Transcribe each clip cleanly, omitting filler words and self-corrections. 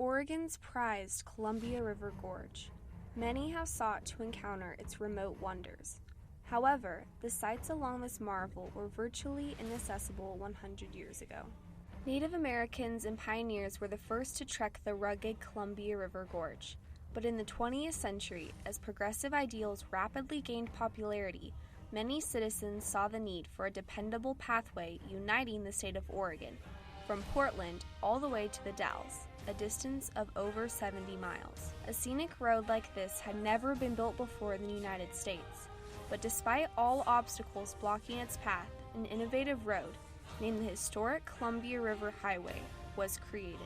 Oregon's prized Columbia River Gorge. Many have sought to encounter its remote wonders. However, the sites along this marvel were virtually inaccessible 100 years ago. Native Americans and pioneers were the first to trek the rugged Columbia River Gorge. But in the 20th century, as progressive ideals rapidly gained popularity, many citizens saw the need for a dependable pathway uniting the state of Oregon, from Portland all the way to the Dalles, a distance of over 70 miles. A scenic road like this had never been built before in the United States, but despite all obstacles blocking its path, an innovative road, named the historic Columbia River Highway, was created.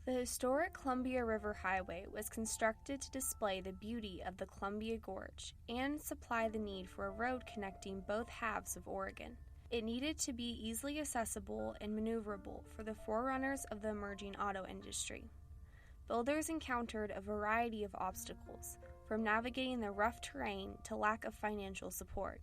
The historic Columbia River Highway was constructed to display the beauty of the Columbia Gorge and supply the need for a road connecting both halves of Oregon. It needed to be easily accessible and maneuverable for the forerunners of the emerging auto industry. Builders encountered a variety of obstacles, from navigating the rough terrain to lack of financial support.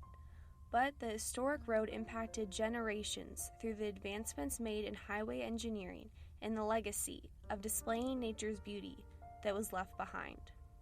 But the historic road impacted generations through the advancements made in highway engineering and the legacy of displaying nature's beauty that was left behind.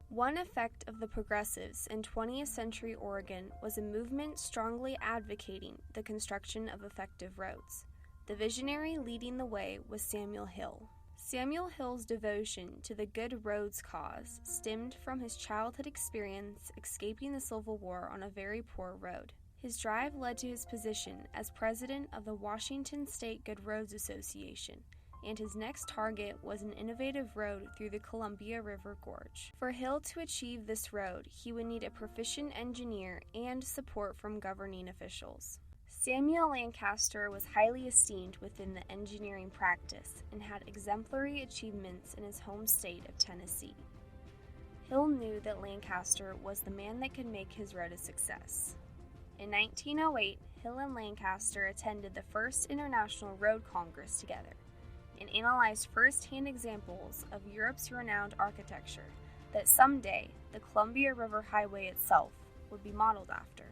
One effect of the progressives in 20th century Oregon was a movement strongly advocating the construction of effective roads. The visionary leading the way was Samuel Hill. Samuel Hill's devotion to the good roads cause stemmed from his childhood experience escaping the Civil War on a very poor road. His drive led to his position as president of the Washington State Good Roads Association, and his next target was an innovative road through the Columbia River Gorge. For Hill to achieve this road, he would need a proficient engineer and support from governing officials. Samuel Lancaster was highly esteemed within the engineering practice and had exemplary achievements in his home state of Tennessee. Hill knew that Lancaster was the man that could make his road a success. In 1908, Hill and Lancaster attended the First International Road Congress together and analyzed first-hand examples of Europe's renowned architecture that someday the Columbia River Highway itself would be modeled after.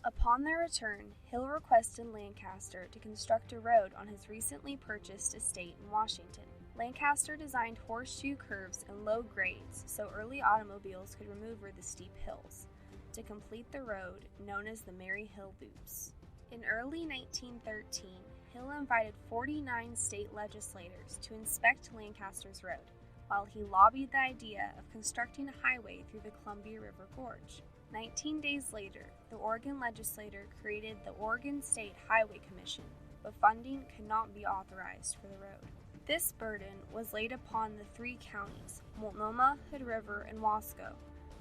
Upon their return, Hill requested Lancaster to construct a road on his recently purchased estate in Washington. Lancaster designed horseshoe curves and low grades so early automobiles could maneuver the steep hills to complete the road known as the Mary Hill Boops. In early 1913, Hill invited 49 state legislators to inspect Lancaster's road, while he lobbied the idea of constructing a highway through the Columbia River Gorge. 19 days later, the Oregon legislature created the Oregon State Highway Commission, but funding could not be authorized for the road. This burden was laid upon the three counties, Multnomah, Hood River, and Wasco,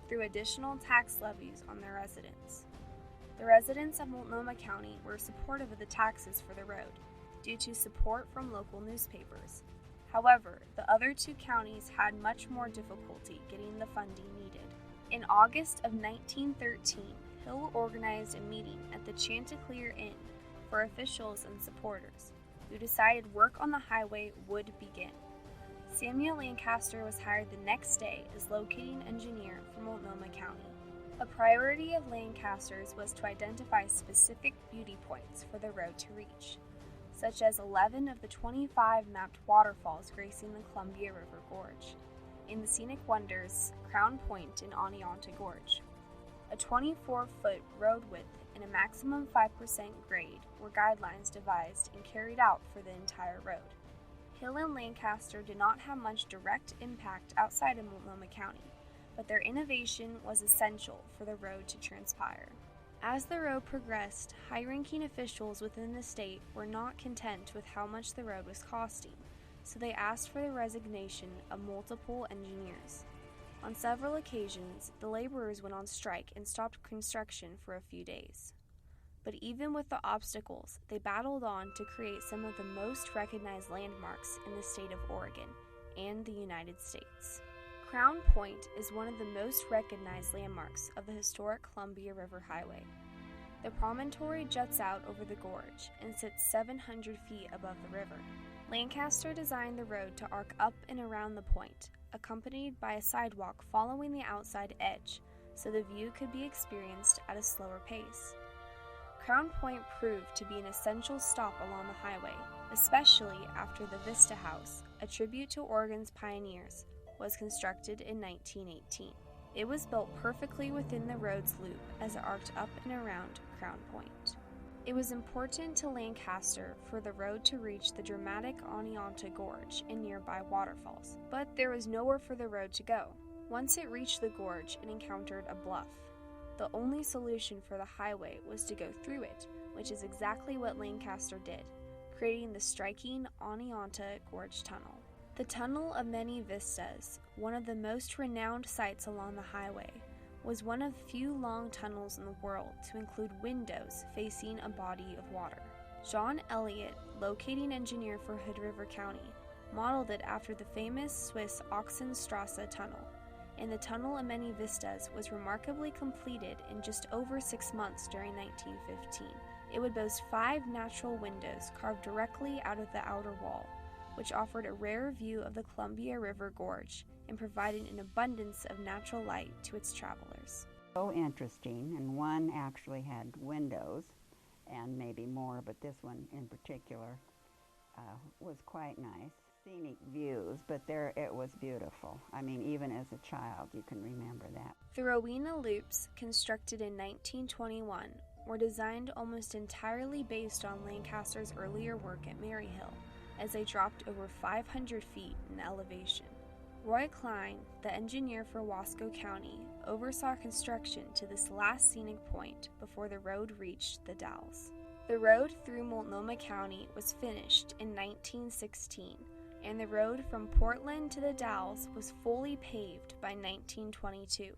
through additional tax levies on their residents. The residents of Multnomah County were supportive of the taxes for the road, due to support from local newspapers. However, the other two counties had much more difficulty getting the funding needed. In August of 1913, Hill organized a meeting at the Chanticleer Inn for officials and supporters, who decided work on the highway would begin. Samuel Lancaster was hired the next day as locating engineer for Multnomah County. A priority of Lancaster's was to identify specific beauty points for the road to reach, such as 11 of the 25 mapped waterfalls gracing the Columbia River Gorge, and the scenic wonders Crown Point in Oneonta Gorge. A 24-foot road width and a maximum 5% grade were guidelines devised and carried out for the entire road. Hill and Lancaster did not have much direct impact outside of Multnomah County, but their innovation was essential for the road to transpire. As the road progressed, high-ranking officials within the state were not content with how much the road was costing, so they asked for the resignation of multiple engineers. On several occasions, the laborers went on strike and stopped construction for a few days. But even with the obstacles, they battled on to create some of the most recognized landmarks in the state of Oregon and the United States. Crown Point is one of the most recognized landmarks of the historic Columbia River Highway. The promontory juts out over the gorge and sits 700 feet above the river. Lancaster designed the road to arc up and around the point, accompanied by a sidewalk following the outside edge, so the view could be experienced at a slower pace. Crown Point proved to be an essential stop along the highway, especially after the Vista House, a tribute to Oregon's pioneers, was constructed in 1918. It was built perfectly within the road's loop as it arced up and around Crown Point. It was important to Lancaster for the road to reach the dramatic Oneonta Gorge and nearby waterfalls, but there was nowhere for the road to go. Once it reached the gorge, it encountered a bluff. The only solution for the highway was to go through it, which is exactly what Lancaster did, creating the striking Oneonta Gorge Tunnel. The Tunnel of Many Vistas, one of the most renowned sites along the highway, was one of few long tunnels in the world to include windows facing a body of water. John Elliott, locating engineer for Hood River County, modeled it after the famous Swiss Ochsenstrasse Tunnel, and the Tunnel of Many Vistas was remarkably completed in just over 6 months during 1915. It would boast 5 natural windows carved directly out of the outer wall, which offered a rare view of the Columbia River Gorge and provided an abundance of natural light to its travelers. So interesting, and one actually had windows, and maybe more, but this one in particular was quite nice. Scenic views, but there it was beautiful. I mean, even as a child, you can remember that. The Rowena Loops, constructed in 1921, were designed almost entirely based on Lancaster's earlier work at Maryhill, as they dropped over 500 feet in elevation. Roy Klein, the engineer for Wasco County, oversaw construction to this last scenic point before the road reached the Dalles. The road through Multnomah County was finished in 1916, and the road from Portland to the Dalles was fully paved by 1922.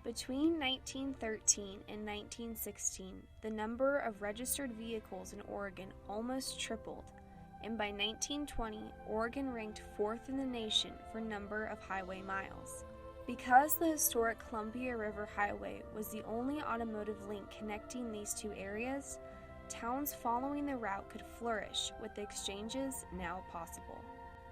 Between 1913 and 1916, the number of registered vehicles in Oregon almost tripled, and by 1920, Oregon ranked 4th in the nation for number of highway miles. Because the historic Columbia River Highway was the only automotive link connecting these two areas, towns following the route could flourish with the exchanges now possible.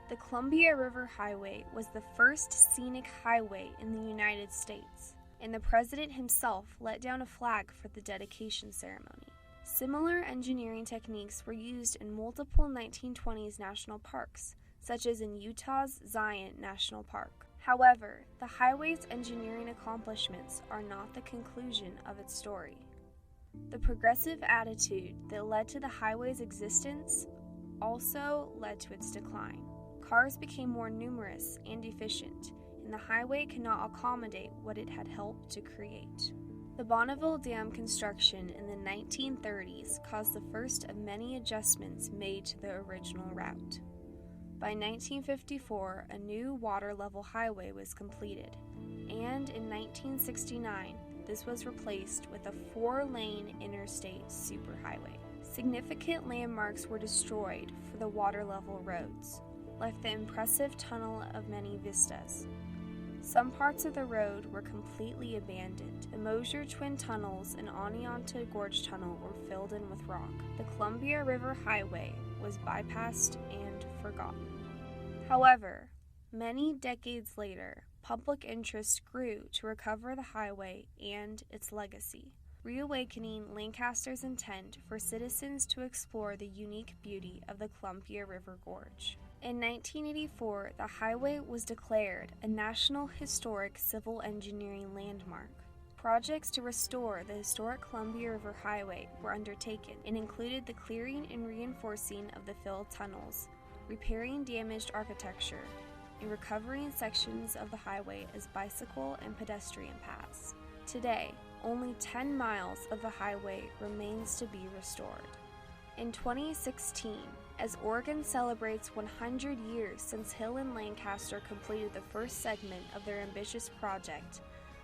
The Columbia River Highway was the first scenic highway in the United States, and the president himself let down a flag for the dedication ceremony. Similar engineering techniques were used in multiple 1920s national parks, such as in Utah's Zion National Park. However, the highway's engineering accomplishments are not the conclusion of its story. The progressive attitude that led to the highway's existence also led to its decline. Cars became more numerous and efficient, and the highway could not accommodate what it had helped to create. The Bonneville Dam construction in the 1930s caused the first of many adjustments made to the original route. By 1954, a new water-level highway was completed, and in 1969, this was replaced with a 4-lane interstate superhighway. Significant landmarks were destroyed for the water-level roads, like the impressive Tunnel of Many Vistas. Some parts of the road were completely abandoned. The Mosier Twin Tunnels and Oneonta Gorge Tunnel were filled in with rock. The Columbia River Highway was bypassed and forgotten. However, many decades later, public interest grew to recover the highway and its legacy, reawakening Lancaster's intent for citizens to explore the unique beauty of the Columbia River Gorge. In 1984, the highway was declared a National Historic Civil Engineering Landmark. Projects to restore the historic Columbia River Highway were undertaken and included the clearing and reinforcing of the filled tunnels, repairing damaged architecture, and recovering sections of the highway as bicycle and pedestrian paths. Today, only 10 miles of the highway remains to be restored. In 2016, as Oregon celebrates 100 years since Hill and Lancaster completed the first segment of their ambitious project,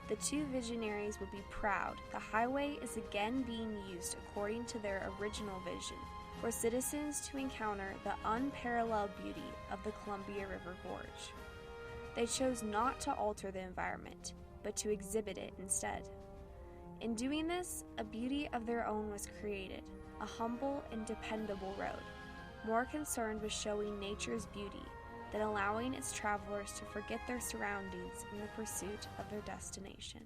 the two visionaries would be proud the highway is again being used according to their original vision, for citizens to encounter the unparalleled beauty of the Columbia River Gorge. They chose not to alter the environment, but to exhibit it instead. In doing this, a beauty of their own was created, a humble and dependable road, more concerned with showing nature's beauty than allowing its travelers to forget their surroundings in the pursuit of their destination.